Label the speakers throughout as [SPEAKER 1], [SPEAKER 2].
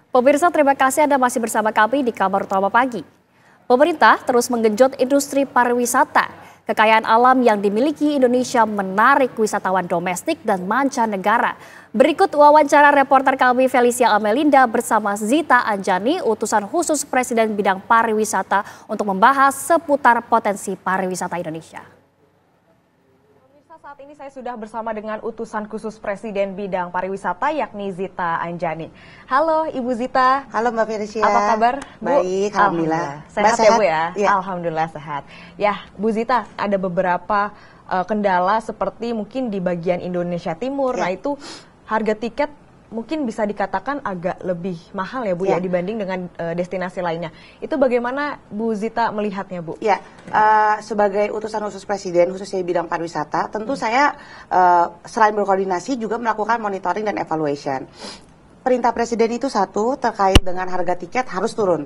[SPEAKER 1] Pemirsa, terima kasih Anda masih bersama kami di Kabar Utama Pagi. Pemerintah terus menggenjot industri pariwisata. Kekayaan alam yang dimiliki Indonesia menarik wisatawan domestik dan mancanegara. Berikut wawancara reporter kami Felicia Amelinda bersama Zita Anjani, utusan khusus Presiden bidang pariwisata untuk membahas seputar potensi pariwisata Indonesia.
[SPEAKER 2] Saat ini saya sudah bersama dengan utusan khusus Presiden bidang pariwisata yakni Zita Anjani. Halo Ibu Zita.
[SPEAKER 3] Halo Mbak Felicia.
[SPEAKER 2] Apa kabar Bu?
[SPEAKER 3] Baik, Alhamdulillah.
[SPEAKER 2] Sehat ya Bu ya?
[SPEAKER 3] Ya.
[SPEAKER 2] Alhamdulillah sehat. Ya Bu Zita, ada beberapa kendala seperti mungkin di bagian Indonesia Timur.
[SPEAKER 3] Ya.
[SPEAKER 2] Nah itu harga tiket mungkin bisa dikatakan agak lebih mahal ya Bu ya dibanding dengan destinasi lainnya. Itu bagaimana Bu Zita melihatnya Bu?
[SPEAKER 3] Ya, sebagai utusan khusus Presiden khususnya di bidang pariwisata, tentu saya selain berkoordinasi juga melakukan monitoring dan evaluation. Perintah Presiden itu satu terkait dengan harga tiket harus turun.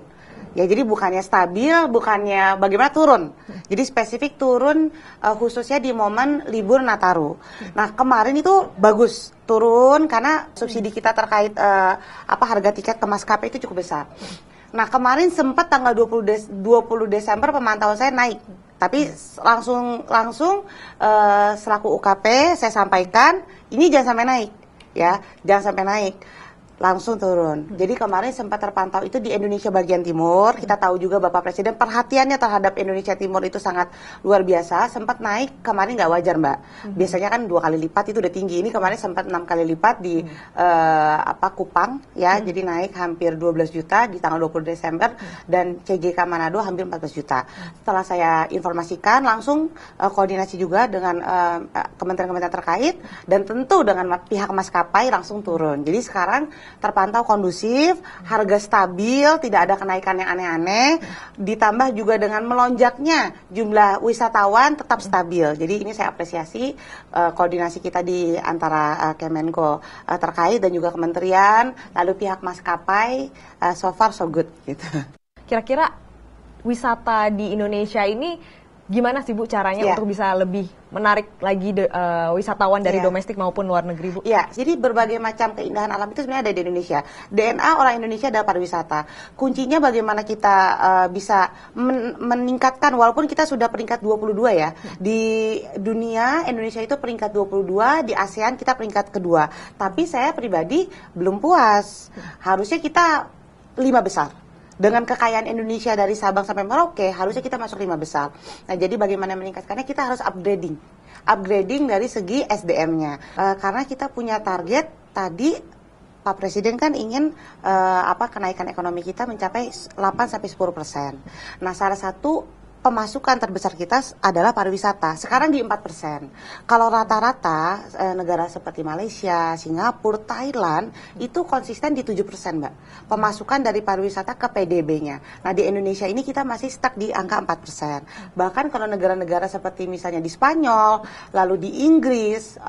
[SPEAKER 3] Ya, jadi bukannya stabil, bukannya bagaimana turun. Jadi spesifik turun khususnya di momen libur Nataru. Nah, kemarin itu bagus turun karena subsidi kita terkait harga tiket ke maskapai itu cukup besar. Nah, kemarin sempat tanggal 20 Desember pemantauan saya naik. Tapi langsung selaku UKP saya sampaikan, ini jangan sampai naik. Ya, jangan sampai naik. Langsung turun. Jadi kemarin sempat terpantau itu di Indonesia bagian timur. Kita tahu juga Bapak Presiden perhatiannya terhadap Indonesia Timur itu sangat luar biasa. Sempat naik, kemarin nggak wajar Mbak. Biasanya kan 2 kali lipat itu udah tinggi. Ini kemarin sempat 6 kali lipat di Kupang ya. Jadi naik hampir 12 juta di tanggal 20 Desember dan CGK Manado hampir 14 juta. Setelah saya informasikan langsung koordinasi juga dengan kementerian-kementerian terkait dan tentu dengan pihak maskapai langsung turun. Jadi sekarang terpantau kondusif, harga stabil, tidak ada kenaikan yang aneh-aneh, ditambah juga dengan melonjaknya jumlah wisatawan tetap stabil. Jadi ini saya apresiasi koordinasi kita di antara Kemenko terkait dan juga kementerian, lalu pihak maskapai, so far so good gitu.
[SPEAKER 2] Kira-kira wisata di Indonesia ini gimana sih Bu caranya untuk bisa lebih menarik lagi wisatawan dari domestik maupun luar negeri Bu?
[SPEAKER 3] Ya, jadi berbagai macam keindahan alam itu sebenarnya ada di Indonesia. DNA orang Indonesia adalah pariwisata. Kuncinya bagaimana kita bisa meningkatkan, walaupun kita sudah peringkat 22 ya. Di dunia Indonesia itu peringkat 22, di ASEAN kita peringkat kedua. Tapi saya pribadi belum puas. Harusnya kita 5 besar. Dengan kekayaan Indonesia dari Sabang sampai Merauke, harusnya kita masuk 5 besar. Nah, jadi bagaimana meningkatkannya? Kita harus upgrading dari segi SDM-nya. Karena kita punya target tadi, Pak Presiden kan ingin kenaikan ekonomi kita mencapai 8-10%. Nah, salah satu pemasukan terbesar kita adalah pariwisata. Sekarang di 4%. Kalau rata-rata negara seperti Malaysia, Singapura, Thailand itu konsisten di 7% Mbak. Pemasukan dari pariwisata ke PDB-nya. Nah, di Indonesia ini kita masih stuck di angka 4%. Bahkan kalau negara-negara seperti misalnya di Spanyol, lalu di Inggris,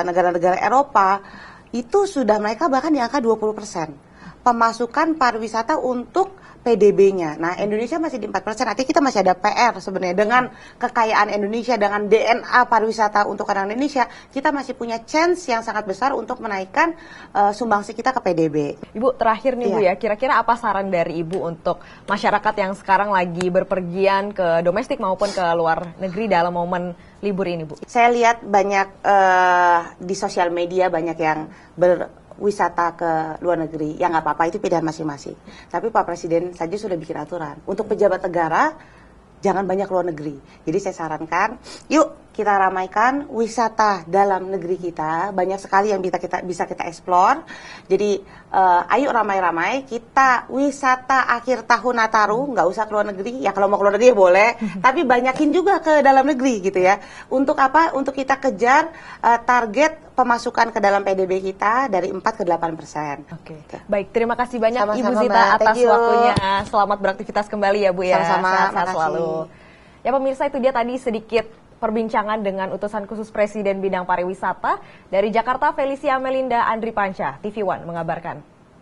[SPEAKER 3] negara-negara Eropa, itu sudah mereka bahkan di angka 20%. Pemasukan pariwisata untuk PDB-nya. Nah, Indonesia masih di 4%. Artinya kita masih ada PR sebenarnya. Dengan kekayaan Indonesia, dengan DNA pariwisata untuk orang Indonesia, kita masih punya chance yang sangat besar untuk menaikkan sumbangsi kita ke PDB.
[SPEAKER 2] Ibu, terakhir nih Bu ya, kira-kira apa saran dari Ibu untuk masyarakat yang sekarang lagi berpergian ke domestik maupun ke luar negeri dalam momen libur ini Bu?
[SPEAKER 3] Saya lihat banyak di sosial media banyak yang wisata ke luar negeri, ya nggak apa-apa, itu pilihan masing-masing. Tapi Pak Presiden saja sudah bikin aturan. Untuk pejabat negara, jangan banyak luar negeri. Jadi saya sarankan, yuk kita ramaikan wisata dalam negeri kita. Banyak sekali yang bisa kita eksplor. Jadi ayo ramai-ramai, kita wisata akhir tahun Nataru, nggak usah ke luar negeri. Ya kalau mau ke luar negeri ya boleh, tapi banyakin juga ke dalam negeri gitu ya. Untuk apa? Untuk kita kejar target pemasukan ke dalam PDB kita dari 4 ke 8%.
[SPEAKER 2] Oke. Baik, terima kasih banyak
[SPEAKER 3] Sama-sama,
[SPEAKER 2] Ibu Zita
[SPEAKER 3] Mbak.
[SPEAKER 2] atas waktunya. Selamat beraktivitas kembali ya Bu ya.
[SPEAKER 3] Sama-sama,
[SPEAKER 2] Sehat selalu. Ya pemirsa, itu dia tadi sedikit perbincangan dengan utusan khusus Presiden bidang pariwisata dari Jakarta, Felicia Amelinda Andri Panca, TV One mengabarkan.